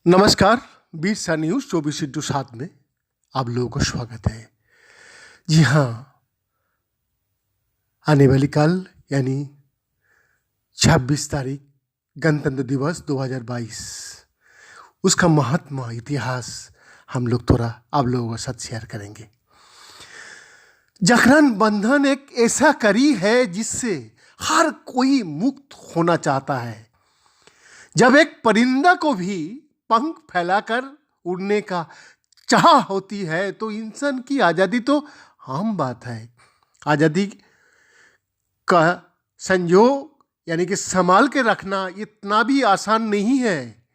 नमस्कार। बिरसा न्यूज़ 24/7 में आप लोगों को स्वागत है। जी हाँ, आने वाली कल यानी 26 तारीख गणतंत्र दिवस 2022, उसका महात्मा इतिहास हम लोग थोड़ा आप लोगों के साथ शेयर करेंगे। जखरन बंधन एक ऐसा कड़ी है जिससे हर कोई मुक्त होना चाहता है। जब एक परिंदा को भी पंख फैलाकर उड़ने का चाह होती है तो इंसान की आज़ादी तो आम बात है। आज़ादी का संयोग यानी कि संभाल के रखना इतना भी आसान नहीं है।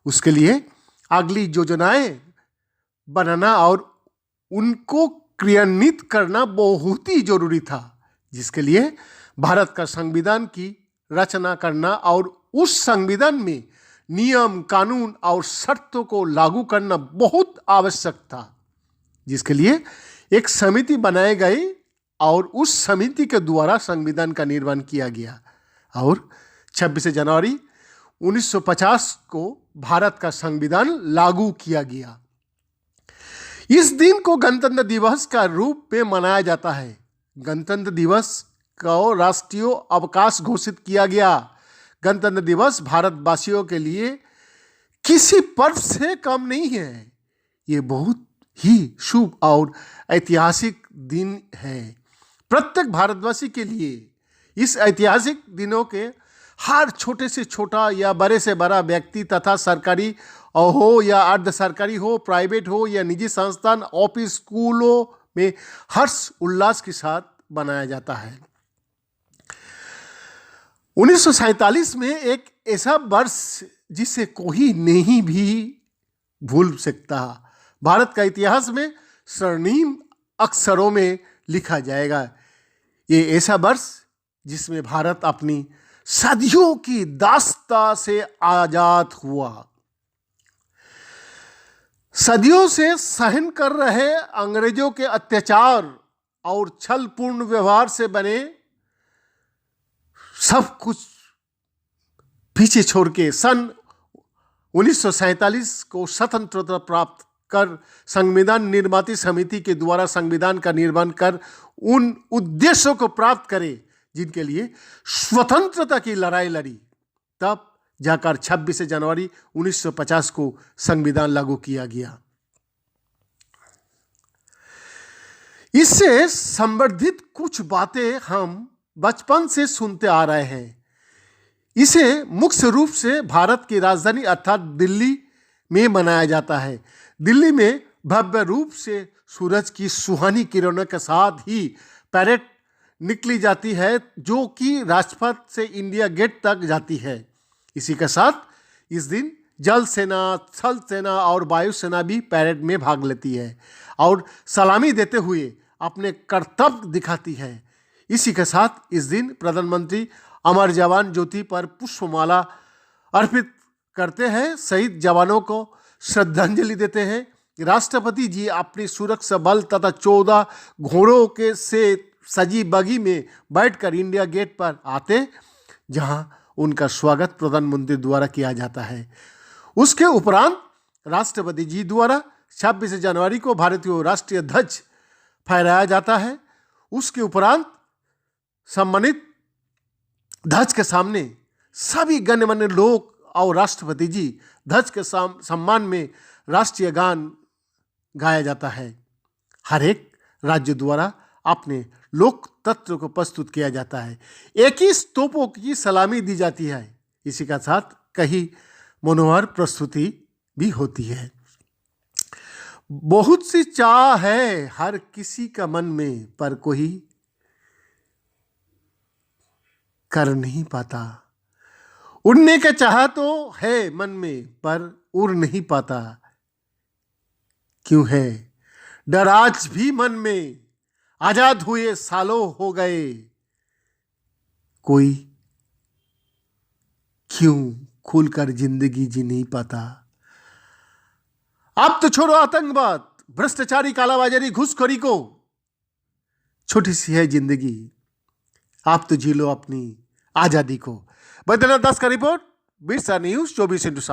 उसके लिए अगली योजनाएं बनाना और उनको क्रियान्वित करना बहुत ही जरूरी था, जिसके लिए भारत का संविधान की रचना करना और उस संविधान में नियम, कानून और शर्तों को लागू करना बहुत आवश्यक था, जिसके लिए एक समिति बनाई गई और उस समिति के द्वारा संविधान का निर्माण किया गया और 26 जनवरी 1950 को भारत का संविधान लागू किया गया। इस दिन को गणतंत्र दिवस का रूप में मनाया जाता है। गणतंत्र दिवस को राष्ट्रीय अवकाश घोषित किया गया। गणतंत्र दिवस भारतवासियों के लिए किसी पर्व से कम नहीं है। ये बहुत ही शुभ और ऐतिहासिक दिन है। प्रत्येक भारतवासी के लिए इस ऐतिहासिक दिनों के हर छोटे से छोटा या बड़े से बड़ा व्यक्ति तथा सरकारी हो या अर्ध सरकारी हो, प्राइवेट हो या निजी संस्थान, ऑफिस, स्कूलों में हर्ष उल्लास के साथ बनाया जाता है। 1947 में एक ऐसा वर्ष जिसे कोई नहीं भी भूल सकता, भारत का इतिहास में स्वर्णिम अक्षरों में लिखा जाएगा। ये ऐसा वर्ष जिसमें भारत अपनी सदियों की दास्ता से आजाद हुआ। सदियों से सहन कर रहे अंग्रेजों के अत्याचार और छलपूर्ण व्यवहार से बने सब कुछ पीछे छोड़ के सन 1947 को स्वतंत्रता प्राप्त कर संविधान निर्माती समिति के द्वारा संविधान का निर्माण कर उन उद्देश्यों को प्राप्त करे जिनके लिए स्वतंत्रता की लड़ाई लड़ी, तब जाकर 26 जनवरी 1950 को संविधान लागू किया गया। इससे संबंधित कुछ बातें हम बचपन से सुनते आ रहे हैं। इसे मुख्य रूप से भारत की राजधानी अर्थात दिल्ली में मनाया जाता है। दिल्ली में भव्य रूप से सूरज की सुहानी किरणों के साथ ही पैरेड निकली जाती है, जो कि राजपथ से इंडिया गेट तक जाती है। इसी के साथ इस दिन जल सेना, थल सेना और वायु सेना भी पैरेड में भाग लेती है और सलामी देते हुए अपने कर्तव्य दिखाती है। इसी के साथ इस दिन प्रधानमंत्री अमर जवान ज्योति पर पुष्पमाला अर्पित करते हैं, शहीद जवानों को श्रद्धांजलि देते हैं। राष्ट्रपति जी अपनी सुरक्षा बल तथा 14 घोड़ों के से सजी बगी में बैठकर इंडिया गेट पर आते, जहां उनका स्वागत प्रधानमंत्री द्वारा किया जाता है। उसके उपरांत राष्ट्रपति जी द्वारा 26 जनवरी को भारतीय राष्ट्रीय ध्वज फहराया जाता है। उसके उपरांत सम्मानित ध्वज के सामने सभी गणमान्य लोग और राष्ट्रपति जी ध्वज के सम्मान में राष्ट्रीय गान गाया जाता है। हर एक राज्य द्वारा अपने लोक तत्व को प्रस्तुत किया जाता है। 21 तोपों की सलामी दी जाती है। इसी के साथ कई मनोहर प्रस्तुति भी होती है। बहुत सी चाह है हर किसी का मन में, पर कोई कर नहीं पाता। उड़ने का चाह तो है मन में, पर उड़ नहीं पाता। क्यों है डर आज भी मन में, आजाद हुए सालों हो गए, कोई क्यों खुलकर जिंदगी जी नहीं पाता। अब तो छोड़ो आतंकवाद, भ्रष्टाचारी, कालाबाजारी, घूसखोरी को, छोटी सी है जिंदगी, आप तो जी लो अपनी आजादी को। बैद्यनाथ दास का रिपोर्ट, बिरसा न्यूज़ 24/7।